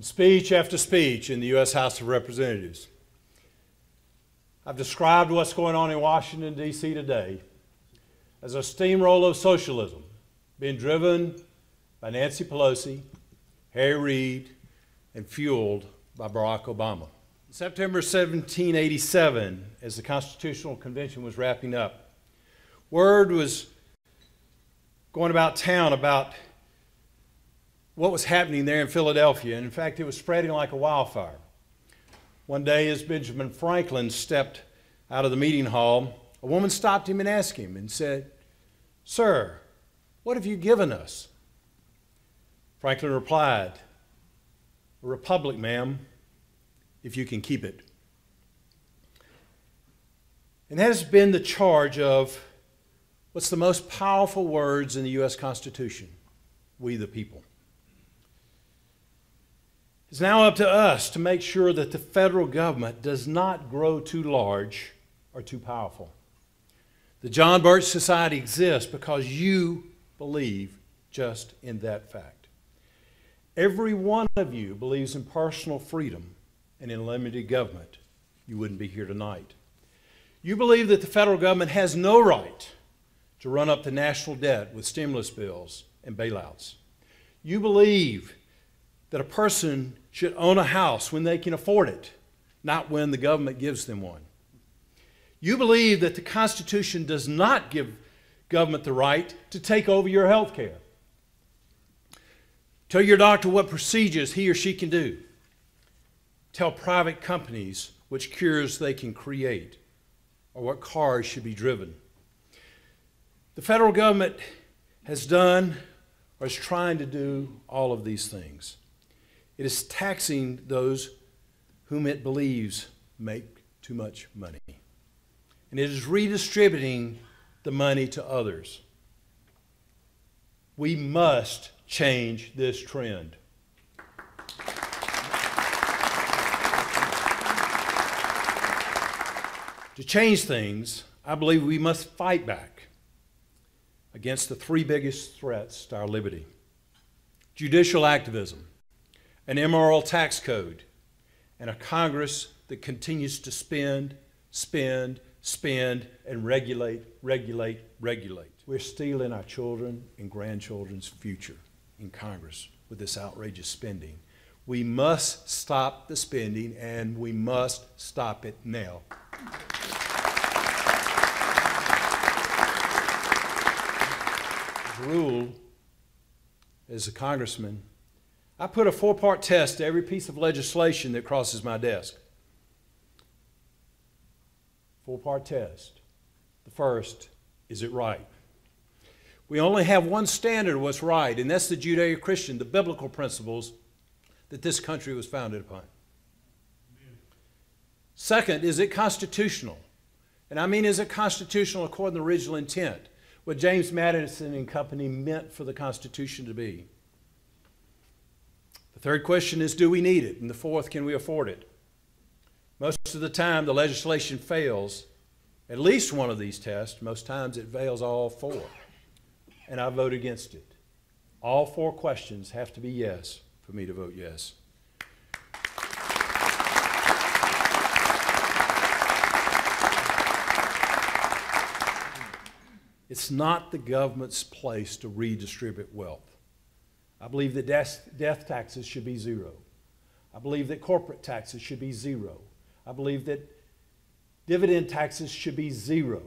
In speech after speech in the U.S. House of Representatives, I've described what's going on in Washington, D.C. today as a steamroll of socialism being driven by Nancy Pelosi, Harry Reid, and fueled by Barack Obama. September 1787, as the Constitutional Convention was wrapping up, word was going about town about what was happening there in Philadelphia. And in fact, it was spreading like a wildfire. One day, as Benjamin Franklin stepped out of the meeting hall, a woman stopped him and asked him and said, "Sir, what have you given us?" Franklin replied, "A republic, ma'am, if you can keep it." And that has been the charge of what's the most powerful words in the U.S. Constitution: we the people. It's now up to us to make sure that the federal government does not grow too large or too powerful. The John Birch Society exists because you believe just in that fact. Every one of you believes in personal freedom and in limited government. You wouldn't be here tonight. You believe that the federal government has no right to run up the national debt with stimulus bills and bailouts. You believe that a person should own a house when they can afford it, not when the government gives them one. You believe that the Constitution does not give government the right to take over your health care. Tell your doctor what procedures he or she can do. Tell private companies which cures they can create or what cars should be driven. The federal government has done or is trying to do all of these things. It is taxing those whom it believes make too much money. And it is redistributing the money to others. We must change this trend. To change things, I believe we must fight back against the three biggest threats to our liberty: judicial activism, an immoral tax code, and a Congress that continues to spend, and regulate. We're stealing our children and grandchildren's future in Congress with this outrageous spending. We must stop the spending, and we must stop it now. As a rule, as a congressman, I put a four-part test to every piece of legislation that crosses my desk. Four-part test. The first, is it right? We only have one standard of what's right, and that's the Judeo-Christian, the biblical principles that this country was founded upon. Amen. Second, is it constitutional? And I mean, is it constitutional according to the original intent, what James Madison and company meant for the Constitution to be? The third question is, do we need it? And the fourth, can we afford it? Most of the time, the legislation fails at least one of these tests. Most times, it fails all four. And I vote against it. All four questions have to be yes for me to vote yes. It's not the government's place to redistribute wealth. I believe that death taxes should be zero. I believe that corporate taxes should be zero. I believe that dividend taxes should be zero.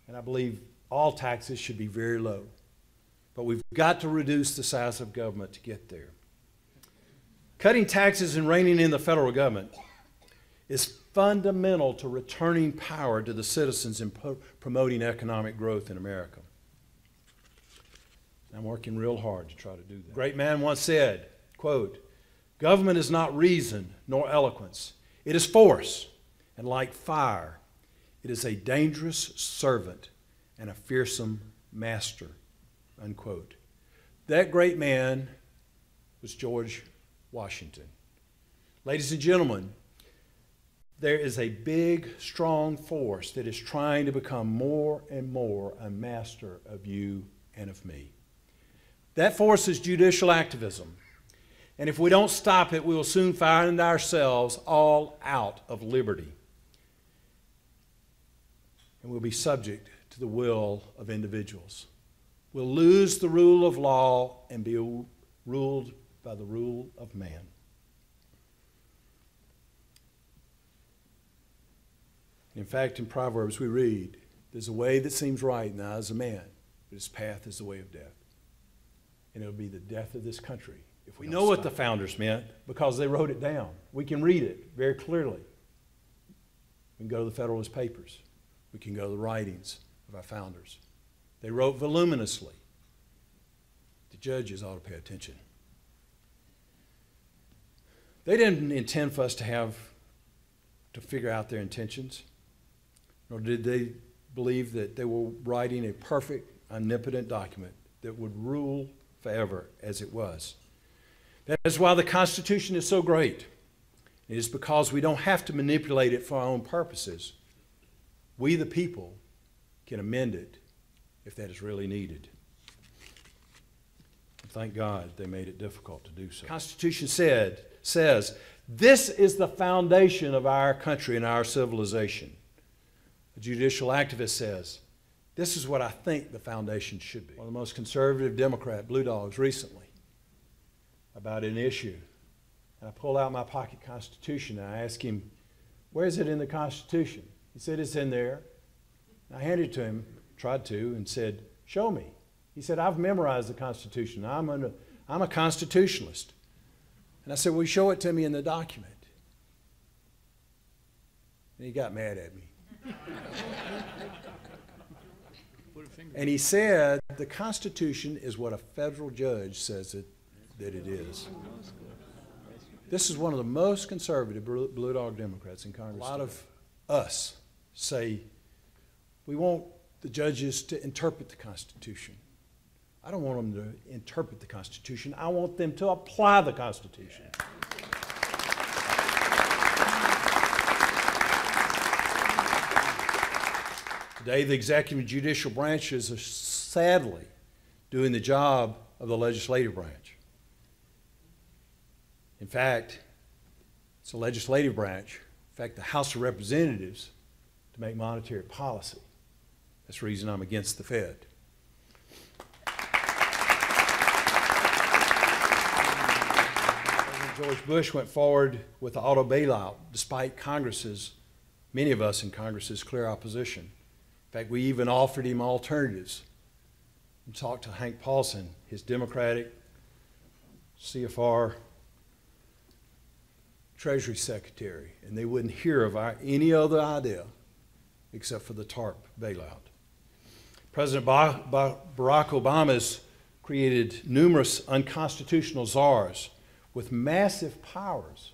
And I believe all taxes should be very low. But we've got to reduce the size of government to get there. Cutting taxes and reining in the federal government is fundamental to returning power to the citizens and promoting economic growth in America. I'm working real hard to try to do that. A great man once said, quote, "Government is not reason nor eloquence. It is force, and like fire, it is a dangerous servant and a fearsome master," unquote. That great man was George Washington. Ladies and gentlemen, there is a big, strong force that is trying to become more and more a master of you and of me. That force is judicial activism. And if we don't stop it, we will soon find ourselves all out of liberty. And we'll be subject to the will of individuals. We'll lose the rule of law and be ruled by the rule of man. In fact, in Proverbs we read, there's a way that seems right in the eyes of man, but his path is the way of death. And it'll be the death of this country if we know what the founders meant because they wrote it down. We can read it very clearly. We can go to the Federalist Papers. We can go to the writings of our founders. They wrote voluminously. The judges ought to pay attention. They didn't intend for us to figure out their intentions, nor did they believe that they were writing a perfect, omnipotent document that would rule forever as it was. That is why the Constitution is so great. It is because we don't have to manipulate it for our own purposes. We, the people, can amend it if that is really needed. And thank God they made it difficult to do so. The Constitution says, this is the foundation of our country and our civilization. A judicial activist says, this is what I think the foundation should be. One of the most conservative Democrat blue dogs recently about an issue. And I pulled out my pocket Constitution and I asked him, where is it in the Constitution? He said, it's in there. And I handed it to him, tried to, and said, show me. He said, I've memorized the Constitution. I'm a constitutionalist. And I said, well, show it to me in the document. And he got mad at me. And he said, the Constitution is what a federal judge says that it is. This is one of the most conservative Blue Dog Democrats in Congress. A lot of us say, we want the judges to interpret the Constitution. I don't want them to interpret the Constitution. I want them to apply the Constitution. Today, the executive and judicial branches are sadly doing the job of the legislative branch. In fact, it's the legislative branch, in fact, the House of Representatives, to make monetary policy. That's the reason I'm against the Fed. President George Bush went forward with the auto bailout despite many of us in Congress's clear opposition. In fact, we even offered him alternatives and talked to Hank Paulson, his Democratic CFR Treasury Secretary, and they wouldn't hear of any other idea except for the TARP bailout. President Barack Obama has created numerous unconstitutional czars with massive powers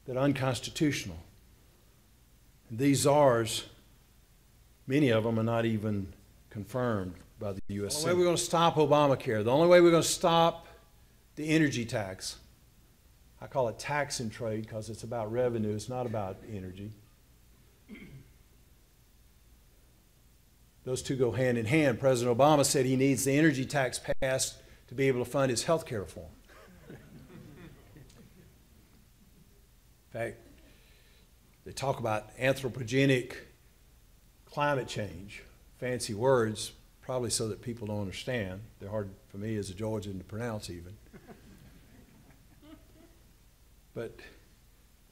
that are unconstitutional. And these czars, many of them are not even confirmed by the U.S. Senate. The only way we're going to stop Obamacare, the only way we're going to stop the energy tax, I call it tax and trade because it's about revenue, it's not about energy. Those two go hand in hand. President Obama said he needs the energy tax passed to be able to fund his health care reform. In fact, they talk about anthropogenic climate change, fancy words, probably so that people don't understand. They're hard for me as a Georgian to pronounce even. But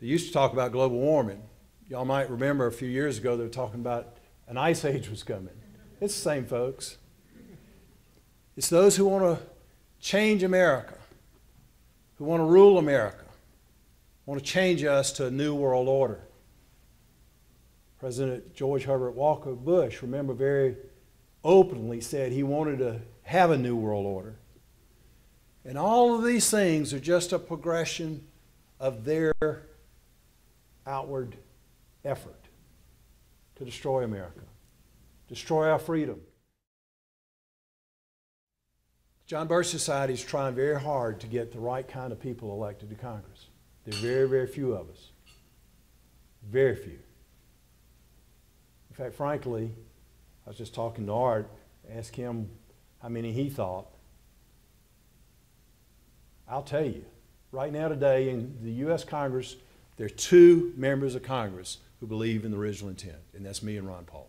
they used to talk about global warming. Y'all might remember a few years ago they were talking about an ice age was coming. It's the same, folks. It's those who want to change America, who want to rule America, want to change us to a new world order. President George Herbert Walker Bush, remember, very openly said he wanted to have a new world order. And all of these things are just a progression of their outward effort to destroy America, destroy our freedom. John Birch Society is trying very hard to get the right kind of people elected to Congress. There are very, very few of us. Very few. In fact, frankly, I was just talking to Art, asked him how many he thought. I'll tell you, right now today in the U.S. Congress, there are 2 members of Congress who believe in the original intent, and that's me and Ron Paul.